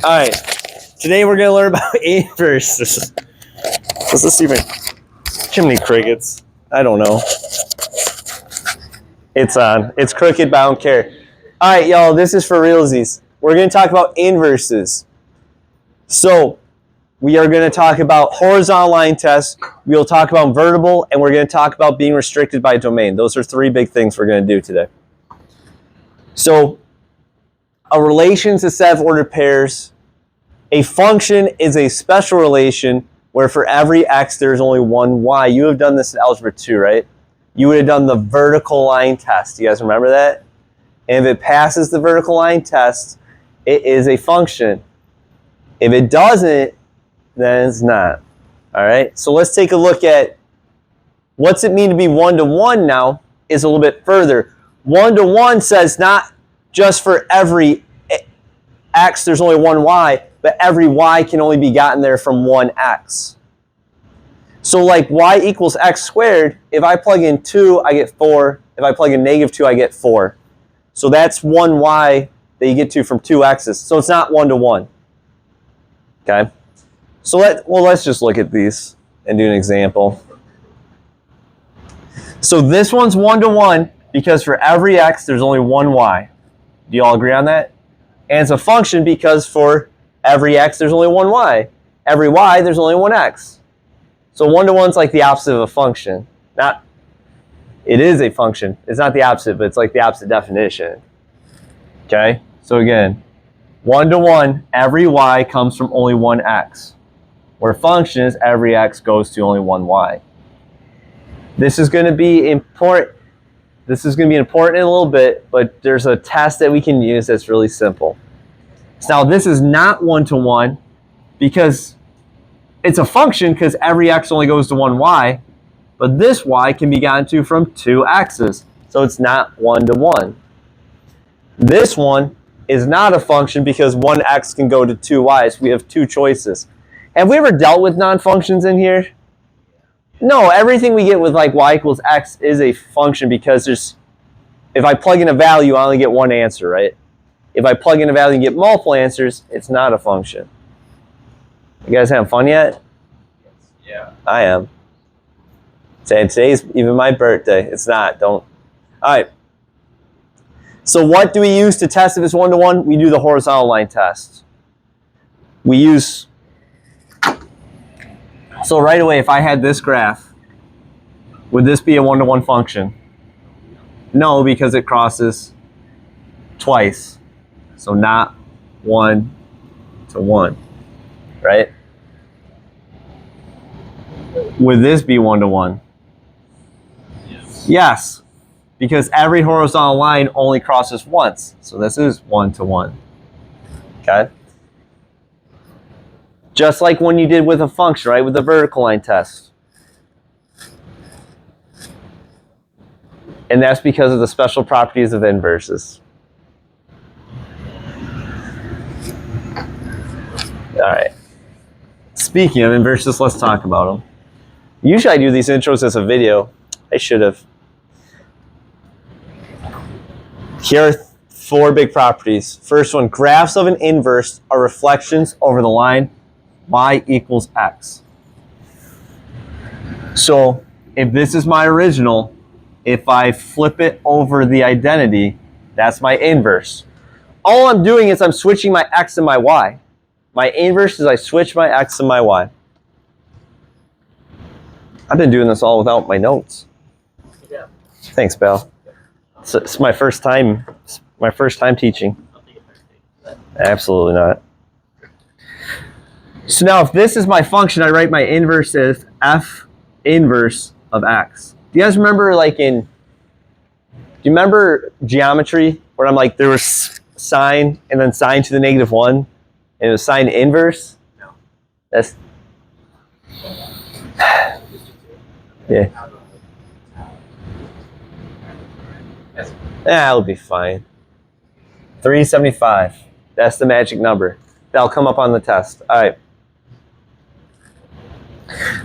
All right. Today we're going to learn about inverses. What's this even? Chimney crickets. I don't know. It's on. It's crooked, but I don't care. All right, y'all. This is for realsies. We're going to talk about inverses. So we are going to talk about horizontal line tests. We'll talk about invertible, and we're going to talk about being restricted by domain. Those are three big things we're going to do today. So a relation is a set of ordered pairs. A function is a special relation where for every x there's only one y. You have done this in Algebra 2, right? You would have done the vertical line test. You guys remember that? And if it passes the vertical line test, it is a function. If it doesn't, then it's not. All right? So let's take a look at what's it mean to be one-to-one now is a little bit further. One-to-one says not just for every x there's only one y, but every y can only be gotten there from one x. So like y equals x squared, if I plug in 2, I get 4. If I plug in -2, I get 4. So that's one y that you get to from two x's. So it's not one-to-one. Okay? So let's just look at these and do an example. So this one's one-to-one because for every x there's only one y. Do you all agree on that? And it's a function because for every x there's only one y. Every y there's only one x. So one-to-one's like the opposite of a function. It is a function. It's not the opposite, but it's like the opposite definition. Okay? So again, one-to-one, every y comes from only one x. Where function is every x goes to only one y. This is going to be important. This is going to be important in a little bit, but there's a test that we can use that's really simple. Now this is not one-to-one because it's a function because every x only goes to one y, but this y can be gotten to from two x's, so it's not one-to-one. This one is not a function because one x can go to two y's. We have two choices. Have we ever dealt with non-functions in here? No, everything we get with like y equals x is a function because if I plug in a value, I only get one answer, right? If I plug in a value and get multiple answers, it's not a function. You guys having fun yet? Yeah. I am. Today's even my birthday. It's not. Don't. All right. So what do we use to test if it's one-to-one? We do the horizontal line test. We use... So right away, if I had this graph, would this be a one-to-one function? No, because it crosses twice. So not one-to-one, right? Would this be one-to-one? Yes, because every horizontal line only crosses once. So this is one-to-one, okay? Just like when you did with a function, right? With the vertical line test. And that's because of the special properties of inverses. All right. Speaking of inverses, let's talk about them. Usually I do these intros as a video. I should have. Here are four big properties. First one, graphs of an inverse are reflections over the line y equals x. So if this is my original, if I flip it over the identity, that's my inverse. All I'm doing is I'm switching my x and my y. My inverse is I switch my x and my y. I've been doing this all without my notes. Yeah. Thanks, Belle. It's my first time. My first time teaching. Absolutely not. So now, if this is my function, I write my inverse as f inverse of x. Do you guys remember, like do you remember geometry where I'm like there was sine and then sine to the -1, and it was sine inverse? No. That's yeah. That'll be fine. 375. That's the magic number. That'll come up on the test. All right.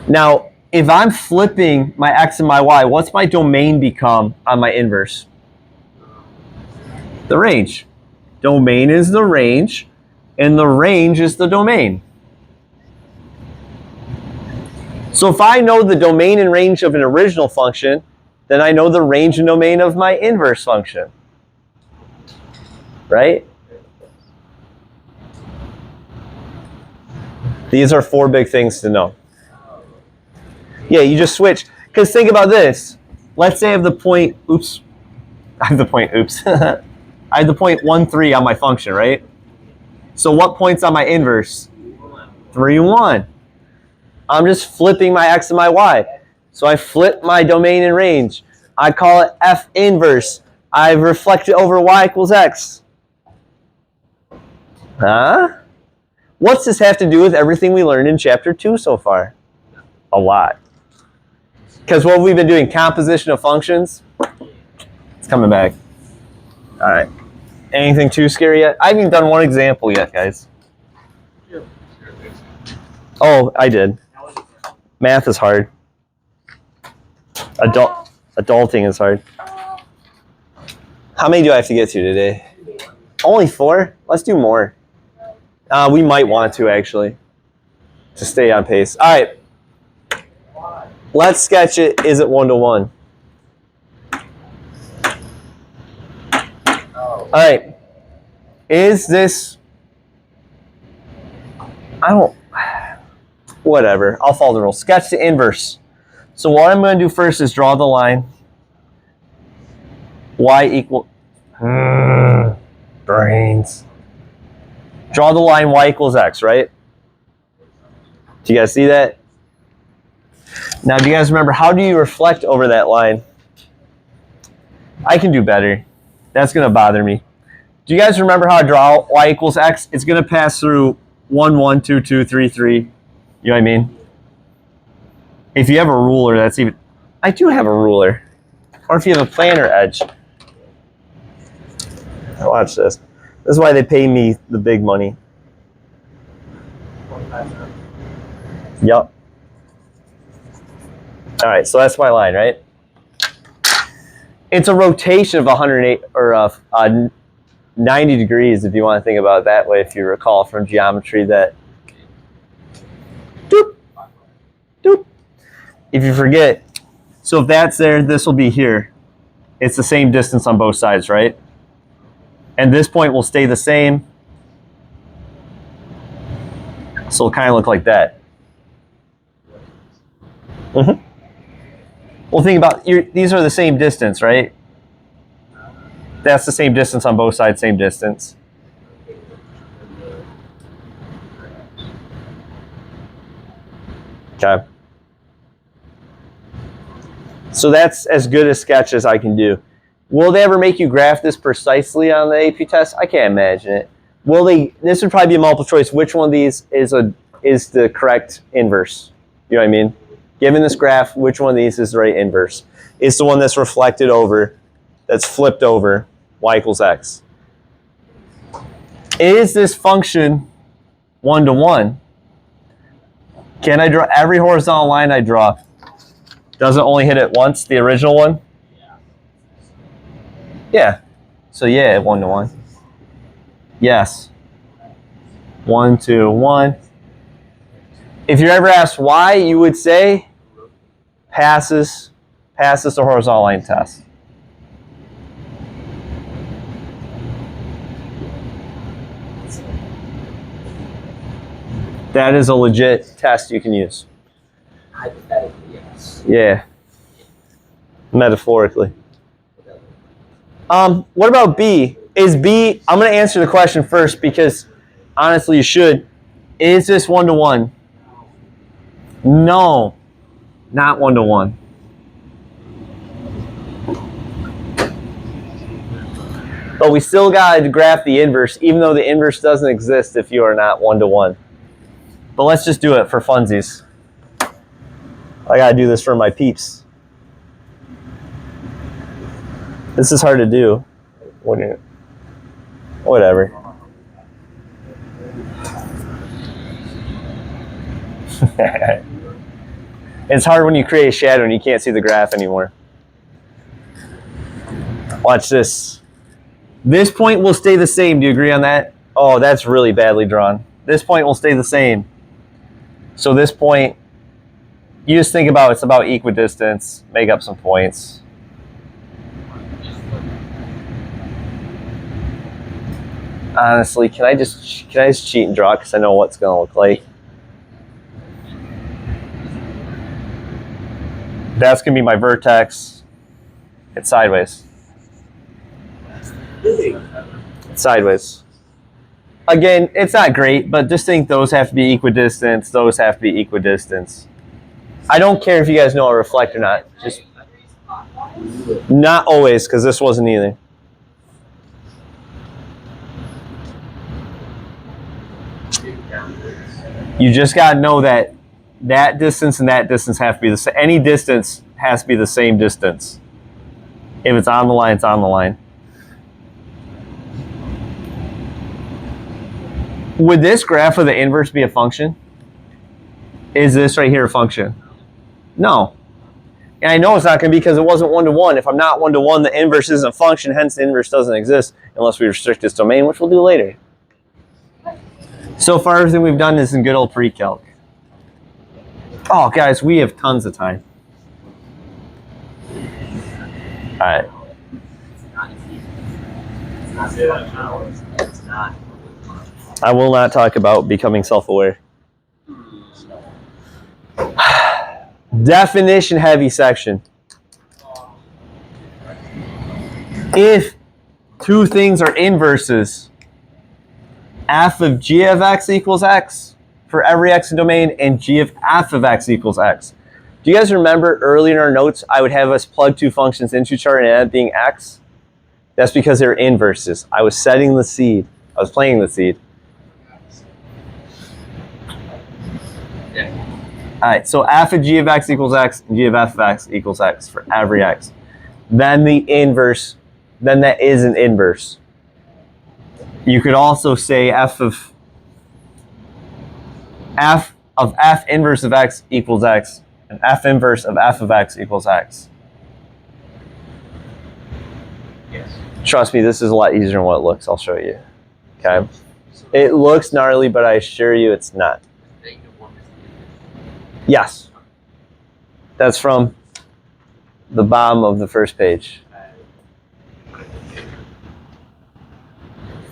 Now, if I'm flipping my x and my y, what's my domain become on my inverse? The range. Domain is the range and the range is the domain. So if I know the domain and range of an original function, then I know the range and domain of my inverse function. Right? These are 4 big things to know. Yeah, you just switch. Because think about this. Let's say I have the point, I have the point 1, 3 on my function, right? So what point's on my inverse? 3, 1. I'm just flipping my x and my y. So I flip my domain and range. I call it f inverse. I reflect it over y equals x. Huh? What's this have to do with everything we learned in chapter 2 so far? A lot. Because what we've been doing, composition of functions, it's coming back. All right. Anything too scary yet? I haven't even done one example yet, guys. Oh, I did. Math is hard. Adulting is hard. How many do I have to get to today? Only 4? Let's do more. We might want to, actually, to stay on pace. All right. Let's sketch it. Is it 1-to-1? All right. Is this... Whatever. I'll follow the rule. Sketch the inverse. So what I'm going to do first is draw the line. Y equal... brains. Draw the line y equals x, right? Do you guys see that? Now, do you guys remember, how do you reflect over that line? I can do better. That's going to bother me. Do you guys remember how I draw y equals x? It's going to pass through 1, 1, 2, 2, 3, 3. You know what I mean? If you have a ruler, that's even... I do have a ruler. Or if you have a planar edge. Watch this. This is why they pay me the big money. Yup. All right, so that's my line, right? It's a rotation of 108 or 90 degrees, if you want to think about it that way. If you recall from geometry, that doop, doop. If you forget, so if that's there, this will be here. It's the same distance on both sides, right? And this point will stay the same. So it'll kind of look like that. Mm-hmm. Well, think about, these are the same distance, right? That's the same distance on both sides, same distance. Okay. So that's as good a sketch as I can do. Will they ever make you graph this precisely on the AP test? I can't imagine it. Will they? This would probably be a multiple choice. Which one of these is the correct inverse? You know what I mean? Given this graph, which one of these is the right inverse? It's the one that's reflected over, that's flipped over, y equals x. Is this function 1-to-1? Can I draw every horizontal line I draw? Does it only hit it once, the original one? Yeah. So yeah, 1-to-1. Yes. 1, 2, 1. If you're ever asked why, you would say passes the horizontal line test. That is a legit test you can use. Hypothetically, yes. Yeah. Metaphorically. What about B? Is B, I'm going to answer the question first because honestly you should. Is this 1-to-1? No, not 1-to-1. But we still got to graph the inverse, even though the inverse doesn't exist if you are not 1-to-1. But let's just do it for funsies. I got to do this for my peeps. This is hard to do. Whatever. It's hard when you create a shadow and you can't see the graph anymore. Watch this. This point will stay the same. Do you agree on that? Oh, that's really badly drawn. This point will stay the same. So this point, you just think about it's about equidistance, make up some points. Honestly, can I just cheat and draw because I know what's going to look like? That's going to be my vertex. It's sideways. It's sideways. Again, it's not great, but just think those have to be equidistant. Those have to be equidistant. I don't care if you guys know how to reflect or not. Just not always, because this wasn't either. You just got to know that that distance and that distance have to be the same. Any distance has to be the same distance. If it's on the line, it's on the line. Would this graph of the inverse be a function? Is this right here a function? No. And I know it's not going to be because it wasn't one-to-one. If I'm not one-to-one, the inverse isn't a function, hence the inverse doesn't exist unless we restrict this domain, which we'll do later. So far, everything we've done is in good old pre-calc. Oh, guys, we have tons of time. All right. It's not. I will not talk about becoming self-aware. Definition heavy section. If two things are inverses, f of g of x equals x for every x in domain and g of f of x equals x. Do you guys remember early in our notes I would have us plug two functions into each other and end up being x? That's because they're inverses. I was setting the seed. I was planting the seed. All right, so f of g of x equals x and g of f of x equals x for every x. Then the inverse, then that is an inverse. You could also say f of f inverse of x equals x and f inverse of f of x equals x. Yes. Trust me, this is a lot easier than what it looks. I'll show you. Okay. It looks gnarly, but I assure you it's not. Yes. That's from the bottom of the first page.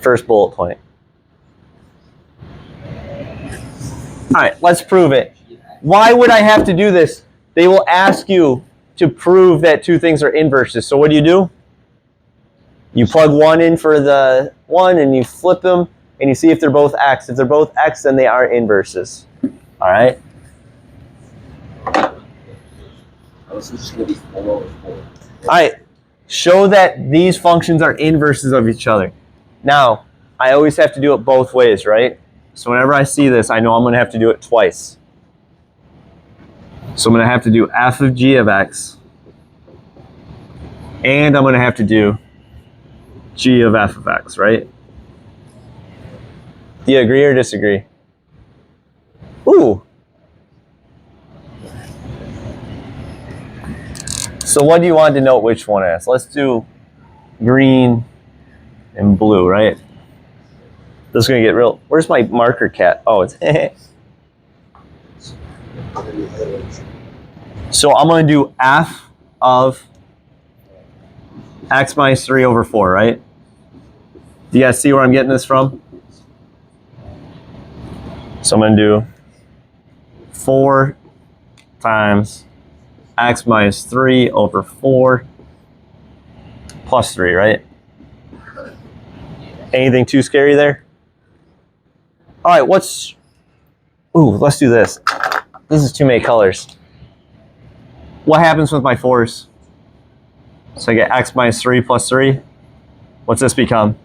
First bullet point. All right, let's prove it. Why would I have to do this? They will ask you to prove that two things are inverses. So what do? You plug one in for the one and you flip them and you see if they're both x. If they're both x, then they are inverses. All right? This is just going to be 4 over 4. All right. Show that these functions are inverses of each other. Now, I always have to do it both ways, right? So whenever I see this, I know I'm going to have to do it twice. So I'm going to have to do f of g of x. And I'm going to have to do g of f of x, right? Do you agree or disagree? Ooh. So what do you want to denote which one as? Let's do green and blue, right? This is going to get real. Where's my marker cat? Oh, it's So I'm going to do f of x minus 3 over 4, right? Do you guys see where I'm getting this from? So I'm going to do 4 times x minus 3 over 4 plus 3, right? Anything too scary there? All right, let's do this. This is too many colors. What happens with my 4s? So I get x minus 3 plus 3. What's this become?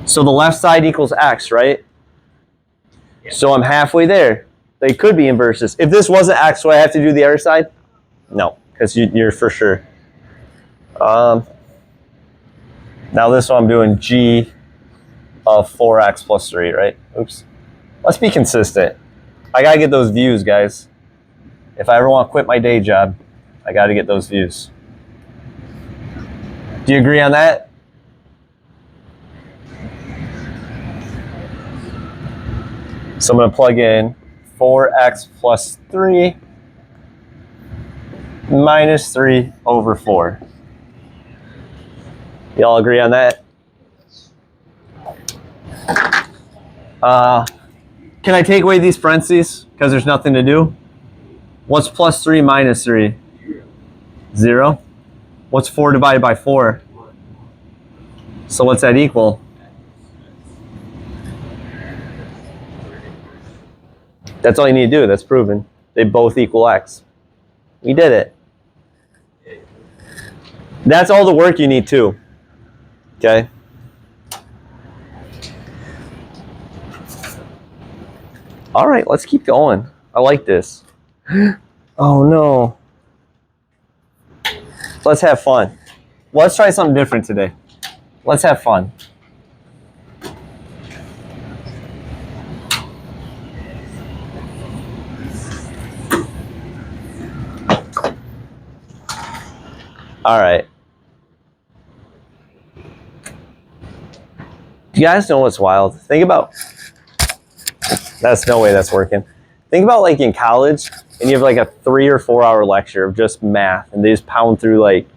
So the left side equals x, right? So I'm halfway there. They could be inverses. If this wasn't x, would I have to do the other side? No, because you're for sure. Now this one I'm doing g of 4x plus 3, right? Oops. Let's be consistent. I got to get those views, guys. If I ever want to quit my day job, I got to get those views. Do you agree on that? So I'm going to plug in 4x plus 3 minus 3 over 4. Y'all agree on that? Can I take away these parentheses because there's nothing to do? What's plus 3 minus 3? 0. What's 4 divided by 4? So what's that equal? That's all you need to do. That's proven. They both equal x. We did it. That's all the work you need too. Okay? All right, let's keep going. I like this. Oh no. Let's have fun. Let's try something different today. Let's have fun. All right. You guys know what's wild? Think about, that's no way that's working. Think about like in college and you have like a 3 or 4 hour lecture of just math and they just pound through like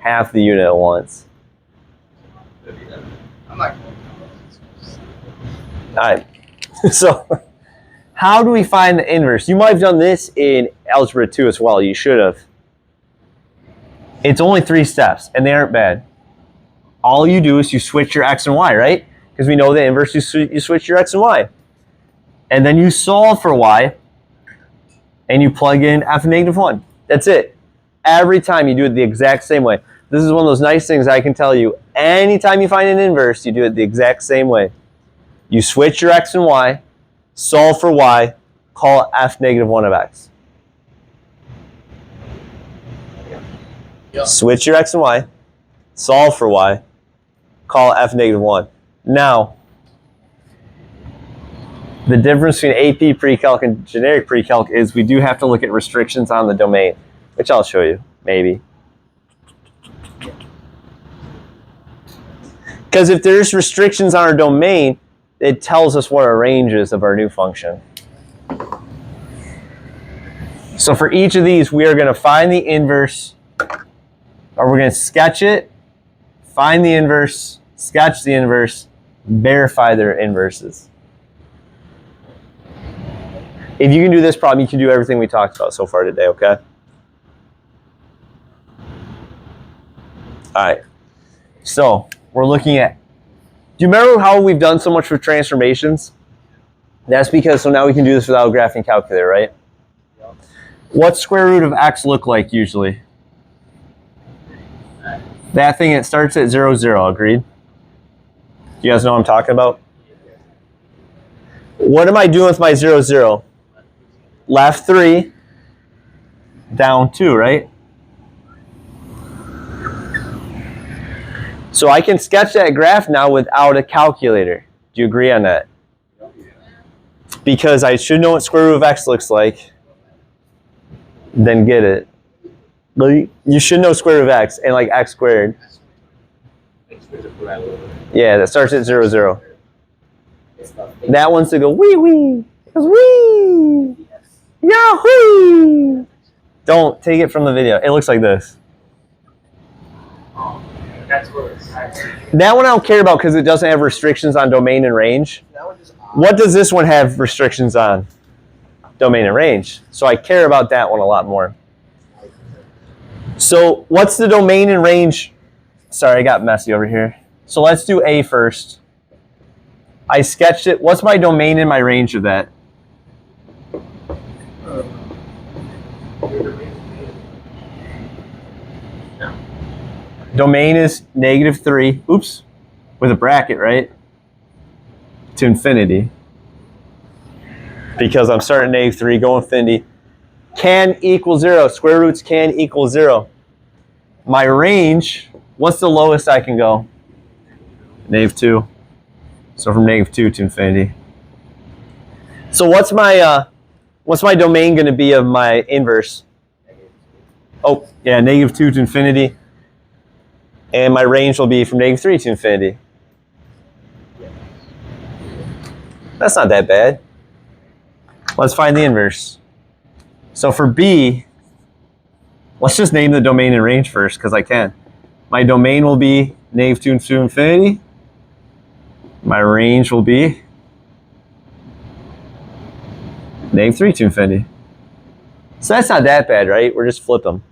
half the unit at once. I'm like, All right. So how do we find the inverse? You might have done this in Algebra 2 as well. You should have. It's only 3 steps, and they aren't bad. All you do is you switch your x and y, right? Because we know the inverse, you switch your x and y. And then you solve for y, and you plug in f of negative 1. That's it. Every time you do it the exact same way. This is one of those nice things I can tell you. Anytime you find an inverse, you do it the exact same way. You switch your x and y, solve for y, call f negative 1 of x. Switch your x and y, solve for y, call f negative 1. Now, the difference between AP pre-calc and generic pre-calc is we do have to look at restrictions on the domain, which I'll show you, maybe. Because if there's restrictions on our domain, it tells us what our range is of our new function. So for each of these, we are going to find the inverse, or we're going to sketch it, find the inverse, sketch the inverse, verify their inverses. If you can do this problem, you can do everything we talked about so far today, okay? All right. So we're looking at, do you remember how we've done so much with transformations? That's because, so now we can do this without a graphing calculator, right? What's square root of x look like usually? That thing, it starts at 0, 0, agreed? You guys know what I'm talking about? What am I doing with my 0, 0? Left 3, down 2, right? So I can sketch that graph now without a calculator. Do you agree on that? Because I should know what square root of x looks like, then get it. You should know square root of x and like x squared. Yeah, that starts at 0, 0. That one's to go wee wee. It goes wee. Yahoo! Don't take it from the video. It looks like this. That one I don't care about because it doesn't have restrictions on domain and range. What does this one have restrictions on? Domain and range. So I care about that one a lot more. So what's the domain and range? Sorry, I got messy over here. So let's do A first. I sketched it. What's my domain and my range of that? Domain is negative 3. Oops. With a bracket, right? To infinity. Because I'm starting at negative 3, go infinity. Can equal 0. Square roots can equal 0. My range, what's the lowest I can go? Negative 2. So from negative 2 to infinity. So what's my domain going to be of my inverse? Oh, yeah, negative 2 to infinity. And my range will be from negative 3 to infinity. That's not that bad. Let's find the inverse. So for B, let's just name the domain and range first because I can. My domain will be -2 to infinity. My range will be -3 to infinity. So that's not that bad, right? We're just flip them.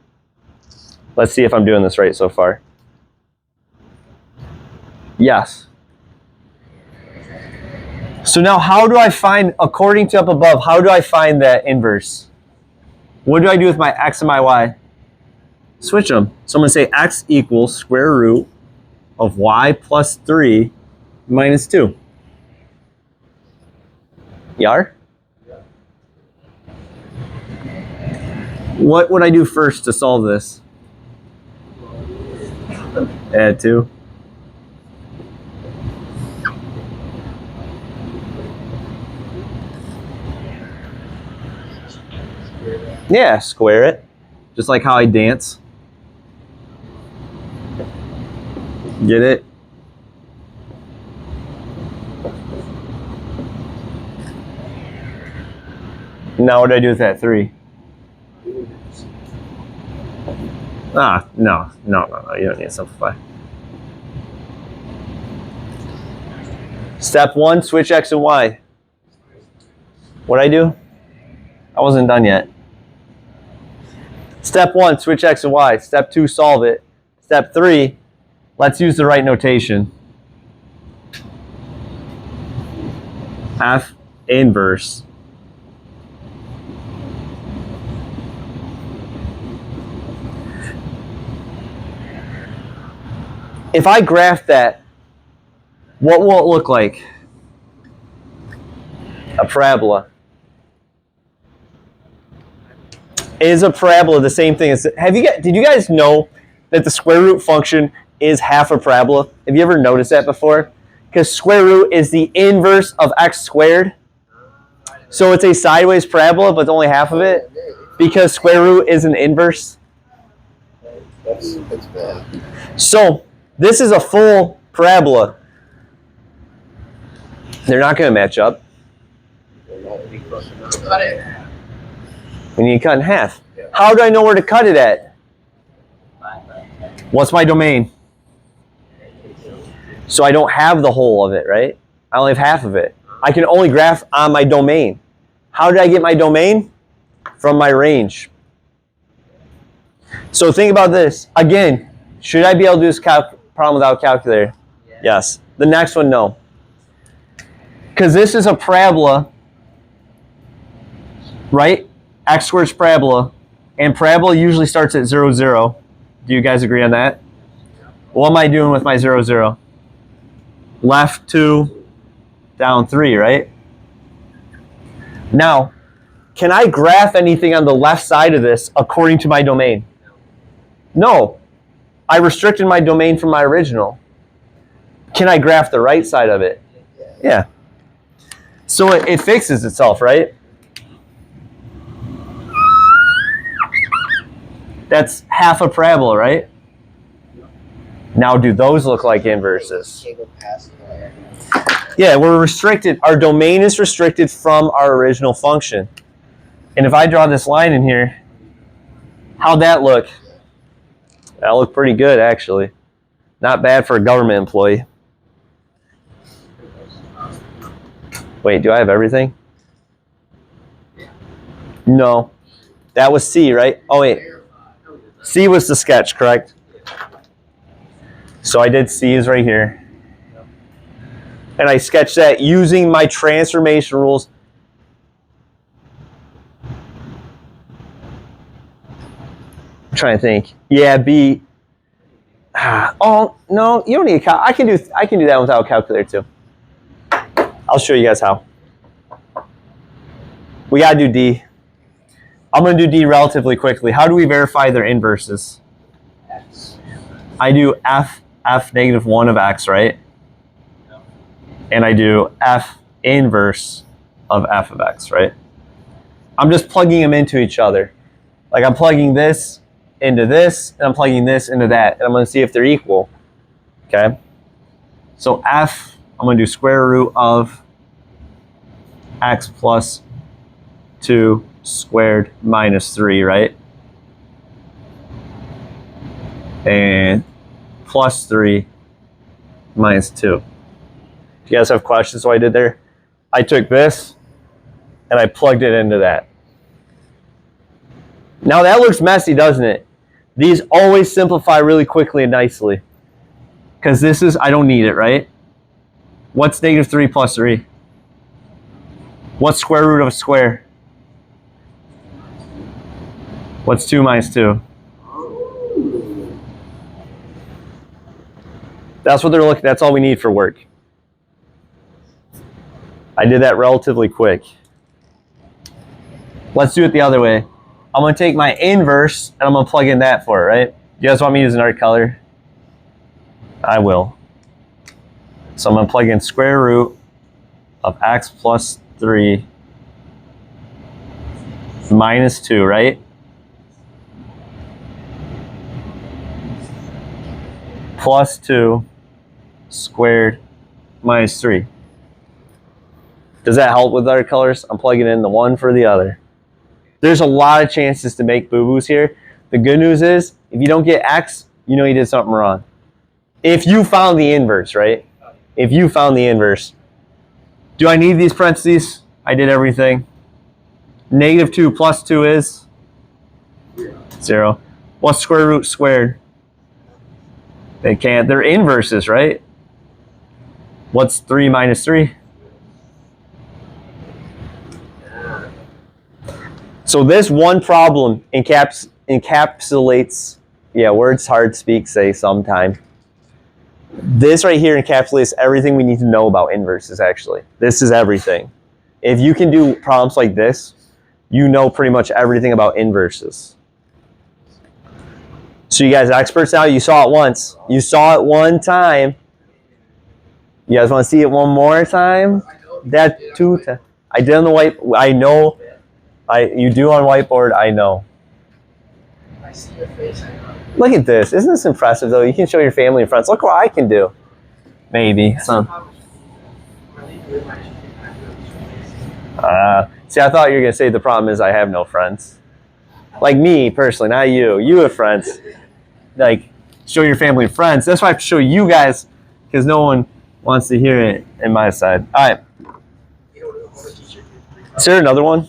Let's see if I'm doing this right so far. Yes. So now how do I find, according to up above, how do I find that inverse? What do I do with my x and my y? Switch them. So I'm going to say x equals square root of y plus 3 minus 2. Yar? What would I do first to solve this? Add 2. Yeah, square it. Just like how I dance. Get it? Now what do I do with that 3? No. You don't need to simplify. Step 1, switch x and y. What'd I do? I wasn't done yet. Step 1, switch x and y. Step 2, solve it. Step 3, let's use the right notation. F inverse. If I graph that, what will it look like? A parabola. Is a parabola the same thing as, did you guys know that the square root function is half a parabola? Have you ever noticed that before? Because square root is the inverse of x squared. So it's a sideways parabola, but only half of it. Because square root is an inverse. That's bad. So this is a full parabola. They're not going to match up. We need to cut in half. How do I know where to cut it at? What's my domain? So I don't have the whole of it, right? I only have half of it. I can only graph on my domain. How did I get my domain? From my range. So think about this. Again, should I be able to do this problem without a calculator? Yes. The next one, no. Because this is a parabola, right? X squared is parabola. And parabola usually starts at 0, 0. Do you guys agree on that? What am I doing with my 0, 0? Left 2, down 3, right? Now, can I graph anything on the left side of this according to my domain? No. I restricted my domain from my original. Can I graph the right side of it? Yeah. So it fixes itself, right? That's half a parabola, right? Now, do those look like inverses? Yeah, we're restricted. Our domain is restricted from our original function. And if I draw this line in here, how'd that look? That looked pretty good, actually. Not bad for a government employee. Wait, do I have everything? No. That was C, right? Oh, wait. C was the sketch, correct? So I did C is right here. And I sketched that using my transformation rules. I'm trying to think. Yeah, B. Oh, no, you don't need a I can do that without a calculator too. I'll show you guys how. We got to do D. I'm going to do D relatively quickly. How do we verify their inverses? I do F -1 of X, right? And I do F inverse of F of X, right? I'm just plugging them into each other. Like I'm plugging this into this, and I'm plugging this into that, and I'm going to see if they're equal. Okay? So F, I'm going to do square root of X plus 2 squared minus 3, right? And plus 3 minus 2. Do you guys have questions what I did there? I took this and I plugged it into that. Now that looks messy, doesn't it? These always simplify really quickly and nicely. Because this is, I don't need it, right? What's negative 3 plus 3? What's square root of a square? What's 2 minus 2? That's what they're looking, that's all we need for work. I did that relatively quick. Let's do it the other way. I'm going to take my inverse and I'm going to plug in that for it, right? You guys want me to use another color? I will. So I'm going to plug in square root of x plus 3 minus 2, right? Plus 2 squared minus 3. Does that help with other colors? I'm plugging in the one for the other. There's a lot of chances to make boo-boos here. The good news is, if you don't get x, you know you did something wrong. If you found the inverse, right? If you found the inverse. Do I need these parentheses? I did everything. Negative 2 plus 2 is? 0. What's square root squared? They can't. They're inverses, right? What's 3 minus 3? So this one problem encapsulates, yeah, words hard to speak, say sometime. This right here encapsulates everything we need to know about inverses, actually. This is everything. If you can do problems like this, you know pretty much everything about inverses. So you guys are experts now? You saw it once. You saw it one time. You guys want to see it one more time? That 2 times. I did on the white. I know. You do on whiteboard. I know. I see your face. I know. Look at this. Isn't this impressive, though? You can show your family and friends. Look what I can do. Maybe. Some. See, I thought you were going to say the problem is I have no friends. Like me, personally, not you. You have friends. Like, show your family and friends. That's why I have to show you guys, because no one wants to hear it in my side. All right. Is there another one?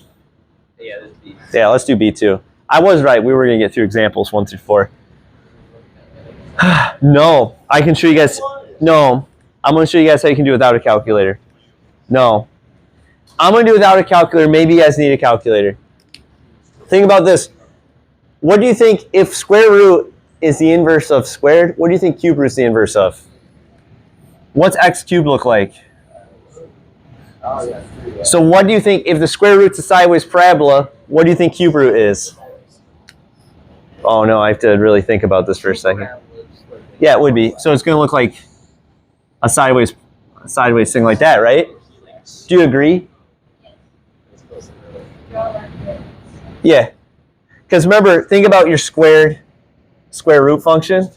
Yeah, let's do B2. I was right. We were going to get through examples 1 through 4. No, I can show you guys. No, I'm going to show you guys how you can do it without a calculator. No. I'm going to do it without a calculator. Maybe you guys need a calculator. Think about this. What do you think if square root is the inverse of squared? What do you think cube root is the inverse of? What's x cubed look like? So what do you think if the square root's a sideways parabola, what do you think cube root is? Oh no, I have to really think about this for a second. Yeah, it would be. So it's going to look like a sideways thing like that, right? Do you agree? Yeah. Because remember, think about your square root function.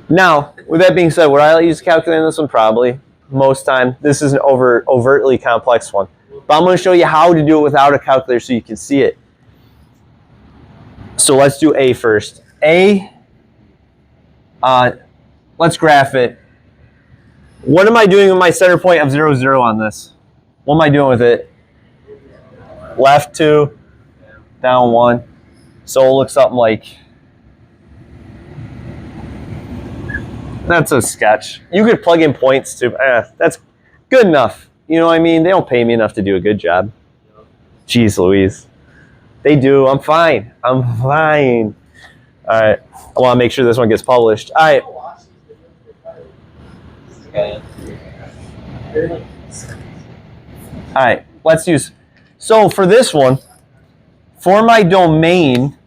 Now, with that being said, would I use a calculator in this one? Probably. Most time. This is an overtly complex one. But I'm going to show you how to do it without a calculator so you can see it. So let's do A first. A, let's graph it. What am I doing with my center point of 0, 0 on this? What am I doing with it? Left 2, down 1. So it looks something like, that's a sketch. You could plug in points too. That's good enough. You know what I mean? They don't pay me enough to do a good job. Jeez Louise. They do. I'm fine. I'm fine. All right. I want to make sure this one gets published. All right. All right. Let's use. So for this one, for my domain,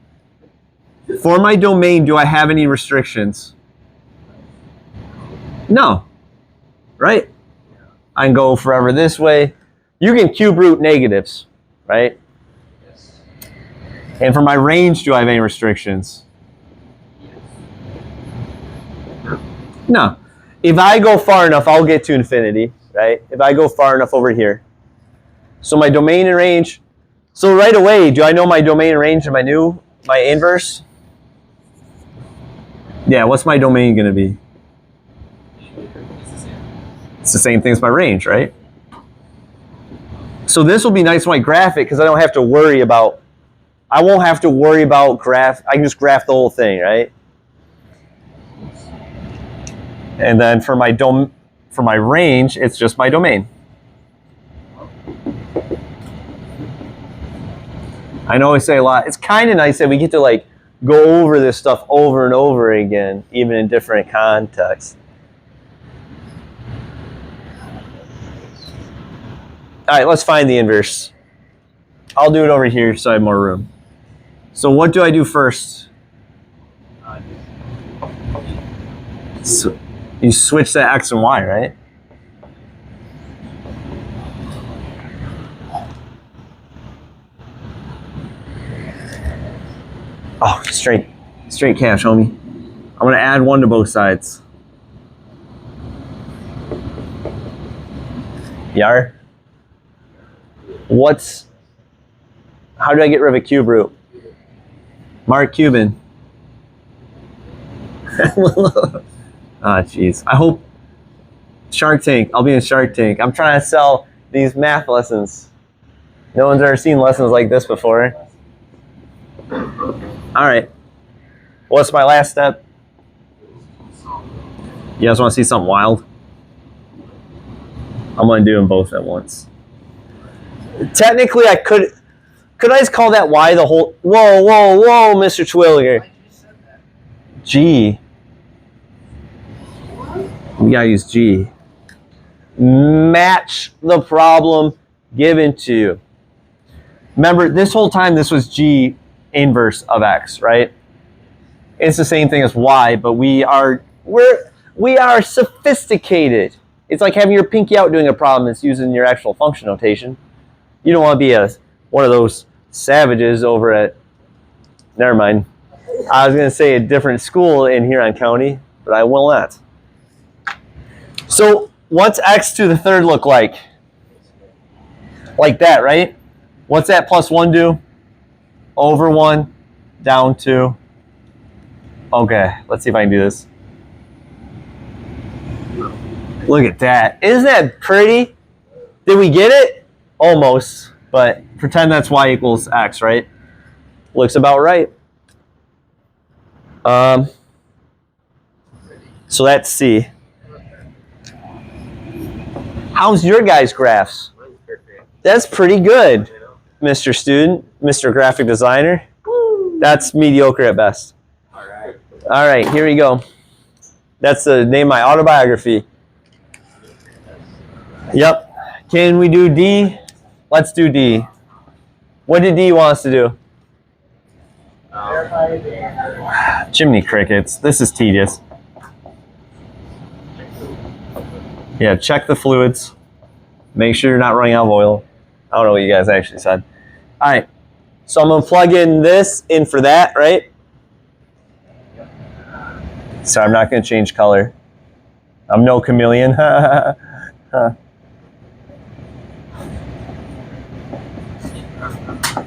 do I have any restrictions? No. Right? I can go forever this way. You can cube root negatives, right? And for my range, do I have any restrictions? No. If I go far enough, I'll get to infinity, right? If I go far enough over here. So my domain and range. So right away, do I know my domain and range and my inverse? Yeah, what's my domain going to be? It's the same thing as my range, right? So this will be nice when I graph it because I don't have to worry about, I won't have to worry about graph. I can just graph the whole thing, right? And then for my range, it's just my domain. I know I say a lot. It's kind of nice that we get to like go over this stuff over and over again, even in different contexts. All right, let's find the inverse. I'll do it over here so I have more room. So what do I do first? So you switch to X and Y, right? Oh, straight cash, homie. I'm gonna add 1 to both sides. Yar. How do I get rid of a cube root? Mark Cuban. Ah, jeez. I hope Shark Tank. I'll be in Shark Tank. I'm trying to sell these math lessons. No one's ever seen lessons like this before. All right. What's my last step? You guys want to see something wild? I'm going to do them both at once. Technically, I could I just call that Y the whole... Whoa, Mr. Twilliger. G. We got to use G. Match the problem given to you. Remember, this whole time, this was G inverse of X, right? It's the same thing as Y, but we are sophisticated. It's like having your pinky out doing a problem. It's using your actual function notation. You don't want to be one of those savages over at, never mind. I was going to say a different school in Huron County, but I will not. So what's X to the third look like? Like that, right? What's that plus 1 do? Over 1, down 2. Okay, let's see if I can do this. Look at that. Isn't that pretty? Did we get it? Almost, but pretend that's Y equals X, right? Looks about right. So that's C. How's your guys' graphs? That's pretty good, Mr. Student, Mr. Graphic Designer. That's mediocre at best. All right, here we go. That's the name of my autobiography. Yep. Can we do D? Let's do D. What did D want us to do? Chimney crickets. This is tedious. Yeah, check the fluids. Make sure you're not running out of oil. I don't know what you guys actually said. All right. So I'm going to plug in this in for that, right? So I'm not going to change color. I'm no chameleon.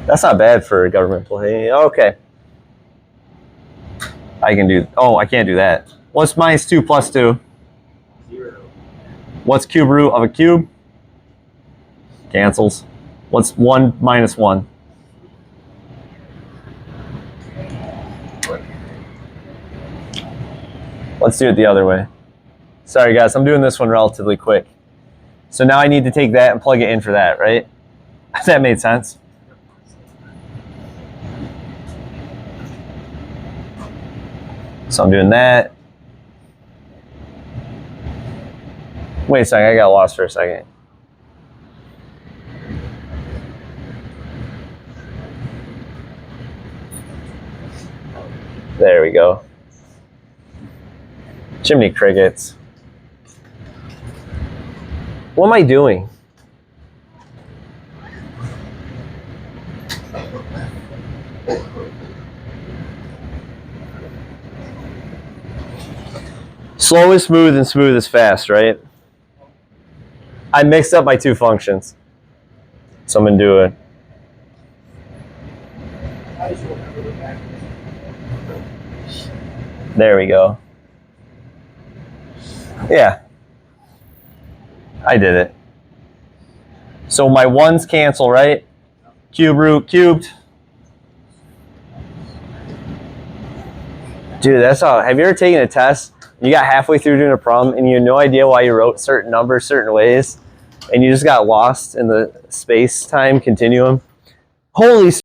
That's not bad for a government employee. Okay. I can do... Oh, I can't do that. What's minus 2 plus 2? 0. What's cube root of a cube? Cancels. What's 1 minus 1? Let's do it the other way. Sorry, guys. I'm doing this one relatively quick. So now I need to take that and plug it in for that, right? That made sense. So I'm doing that. Wait a second, I got lost for a second. There we go. Chimney crickets. What am I doing? Slow is smooth and smooth is fast, right? I mixed up my two functions. So I'm going to do it. I just remember the back. There we go. Yeah. I did it. So my ones cancel, right? Cube root cubed. Dude, that's how. Have you ever taken a test? You got halfway through doing a problem and you had no idea why you wrote certain numbers certain ways, and you just got lost in the space-time continuum? Holy